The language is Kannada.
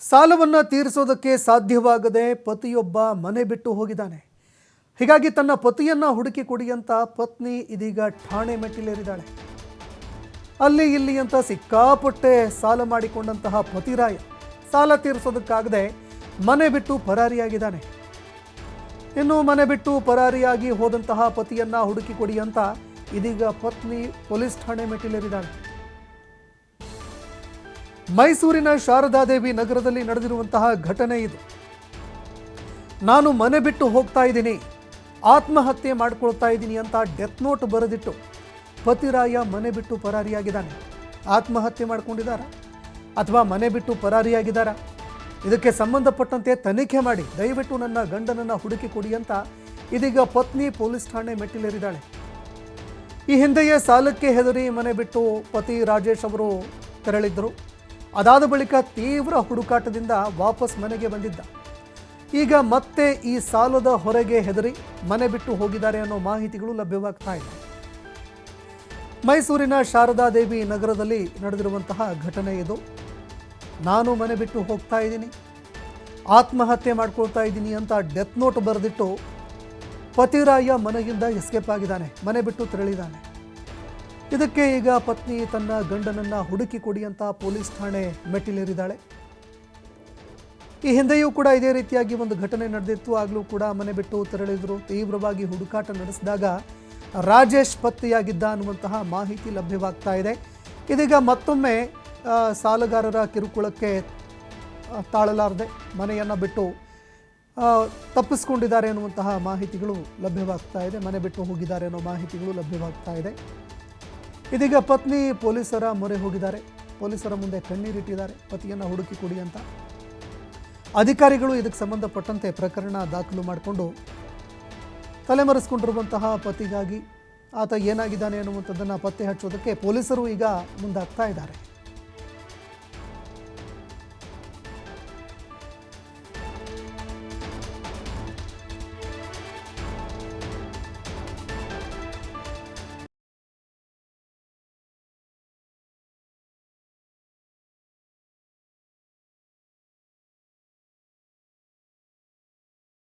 ಸಾಲವನ್ನು ತೀರಿಸೋದಕ್ಕೆ ಸಾಧ್ಯವಾಗದೆ ಪತಿಯೊಬ್ಬ ಮನೆ ಬಿಟ್ಟು ಹೋಗಿದ್ದಾನೆ. ಹೀಗಾಗಿ ತನ್ನ ಪತಿಯನ್ನು ಹುಡುಕಿ ಕೊಡಿ ಅಂತ ಪತ್ನಿ ಇದೀಗ ಠಾಣೆ ಮೆಟ್ಟಿಲೇರಿದ್ದಾಳೆ. ಅಲ್ಲಿ ಇಲ್ಲಿ ಅಂತ ಸಿಕ್ಕಾಪಟ್ಟೆ ಸಾಲ ಮಾಡಿಕೊಂಡಂತಹ ಪತಿರಾಯ ಸಾಲ ತೀರಿಸೋದಕ್ಕಾಗದೆ ಮನೆ ಬಿಟ್ಟು ಪರಾರಿಯಾಗಿದ್ದಾನೆ. ಇನ್ನು ಮನೆ ಬಿಟ್ಟು ಪರಾರಿಯಾಗಿ ಹೋದಂತಹ ಪತಿಯನ್ನು ಹುಡುಕಿ ಕೊಡಿ ಅಂತ ಇದೀಗ ಪತ್ನಿ ಪೊಲೀಸ್ ಠಾಣೆ ಮೆಟ್ಟಿಲೇರಿದ್ದಾಳೆ. ಮೈಸೂರಿನ ಶಾರದಾದೇವಿ ನಗರದಲ್ಲಿ ನಡೆದಿರುವಂತಹ ಘಟನೆ ಇದು. ನಾನು ಮನೆ ಬಿಟ್ಟು ಹೋಗ್ತಾ ಇದ್ದೀನಿ, ಆತ್ಮಹತ್ಯೆ ಮಾಡ್ಕೊಳ್ತಾ ಇದ್ದೀನಿ ಅಂತ ಡೆತ್ ನೋಟ್ ಬರೆದಿಟ್ಟು ಪತಿರಾಯ ಮನೆ ಬಿಟ್ಟು ಪರಾರಿಯಾಗಿದ್ದಾನೆ. ಆತ್ಮಹತ್ಯೆ ಮಾಡ್ಕೊಂಡಿದ್ದಾರಾ ಅಥವಾ ಮನೆ ಬಿಟ್ಟು ಪರಾರಿಯಾಗಿದ್ದಾರಾ? ಇದಕ್ಕೆ ಸಂಬಂಧಪಟ್ಟಂತೆ ತನಿಖೆ ಮಾಡಿ ದಯವಿಟ್ಟು ನನ್ನ ಗಂಡನನ್ನು ಹುಡುಕಿ ಕೊಡಿ ಅಂತ ಇದೀಗ ಪತ್ನಿ ಪೊಲೀಸ್ ಠಾಣೆ ಮೆಟ್ಟಿಲೇರಿದ್ದಾಳೆ. ಈ ಹಿಂದೆಯೇ ಸಾಲಕ್ಕೆ ಹೆದರಿ ಮನೆ ಬಿಟ್ಟು ಪತಿ ರಾಜೇಶ್ ಅವರು ತೆರಳಿದ್ದರು. ಅದಾದ ಬಳಿಕ ತೀವ್ರ ಹುಡುಕಾಟದಿಂದ ವಾಪಸ್ ಮನೆಗೆ ಬಂದಿದ್ದ. ಈಗ ಮತ್ತೆ ಈ ಸಾಲದ ಹೊರೆಗೆ ಹೆದರಿ ಮನೆ ಬಿಟ್ಟು ಹೋಗಿದ್ದಾರೆ ಅನ್ನೋ ಮಾಹಿತಿಗಳು ಲಭ್ಯವಾಗ್ತಾ ಇದೆ. ಮೈಸೂರಿನ ಶಾರದಾದೇವಿ ನಗರದಲ್ಲಿ ನಡೆದಿರುವಂತಹ ಘಟನೆ ಇದು. ನಾನು ಮನೆ ಬಿಟ್ಟು ಹೋಗ್ತಾ ಇದ್ದೀನಿ, ಆತ್ಮಹತ್ಯೆ ಮಾಡ್ಕೊಳ್ತಾ ಇದ್ದೀನಿ ಅಂತ ಡೆತ್ ನೋಟ್ ಬರೆದಿಟ್ಟು ಪತಿರಾಯ ಮನೆಯಿಂದ ಎಸ್ಕೇಪ್ ಆಗಿದ್ದಾನೆ, ಮನೆ ಬಿಟ್ಟು ತೆರಳಿದ್ದಾನೆ. ಇದಕ್ಕೆ ಈಗ ಪತ್ನಿ ತನ್ನ ಗಂಡನನ್ನು ಹುಡುಕಿ ಕೊಡಿ ಅಂತ ಪೊಲೀಸ್ ಠಾಣೆ ಮೆಟ್ಟಿಲೇರಿದ್ದಾಳೆ. ಈ ಹಿಂದೆಯೂ ಕೂಡ ಇದೇ ರೀತಿಯಾಗಿ ಒಂದು ಘಟನೆ ನಡೆದಿತ್ತು. ಆಗಲೂ ಕೂಡ ಮನೆ ಬಿಟ್ಟು ತೆರಳಿದ್ರು. ತೀವ್ರವಾಗಿ ಹುಡುಕಾಟ ನಡೆಸಿದಾಗ ರಾಜೇಶ್ ಪತ್ತೆಯಾಗಿದ್ದ ಅನ್ನುವಂತಹ ಮಾಹಿತಿ ಲಭ್ಯವಾಗ್ತಾ ಇದೆ. ಇದೀಗ ಮತ್ತೊಮ್ಮೆ ಸಾಲಗಾರರ ಕಿರುಕುಳಕ್ಕೆ ತಾಳಲಾರದೆ ಮನೆಯನ್ನು ಬಿಟ್ಟು ತಪ್ಪಿಸ್ಕೊಂಡಿದ್ದಾರೆ ಅನ್ನುವಂತಹ ಮಾಹಿತಿಗಳು ಲಭ್ಯವಾಗ್ತಾ ಇದೆ. ಮನೆ ಬಿಟ್ಟು ಹೋಗಿದ್ದಾರೆ ಅನ್ನೋ ಮಾಹಿತಿಗಳು ಲಭ್ಯವಾಗ್ತಾ ಇದೆ. ಇದೀಗ ಪತ್ನಿ ಪೊಲೀಸರ ಮೊರೆ ಹೋಗಿದ್ದಾರೆ. ಪೊಲೀಸರ ಮುಂದೆ ಕಣ್ಣೀರಿಟ್ಟಿದ್ದಾರೆ ಪತಿಯನ್ನು ಹುಡುಕಿ ಕೊಡಿ ಅಂತ. ಅಧಿಕಾರಿಗಳು ಇದಕ್ಕೆ ಸಂಬಂಧಪಟ್ಟಂತೆ ಪ್ರಕರಣ ದಾಖಲು ಮಾಡಿಕೊಂಡು ತಲೆಮರೆಸಿಕೊಂಡಿರುವಂತಹ ಪತಿಗಾಗಿ ಆತ ಏನಾಗಿದ್ದಾನೆ ಅನ್ನುವಂಥದ್ದನ್ನು ಪತ್ತೆ ಹಚ್ಚೋದಕ್ಕೆ ಪೊಲೀಸರು ಈಗ ಮುಂದಾಗ್ತಾ ಇದ್ದಾರೆ.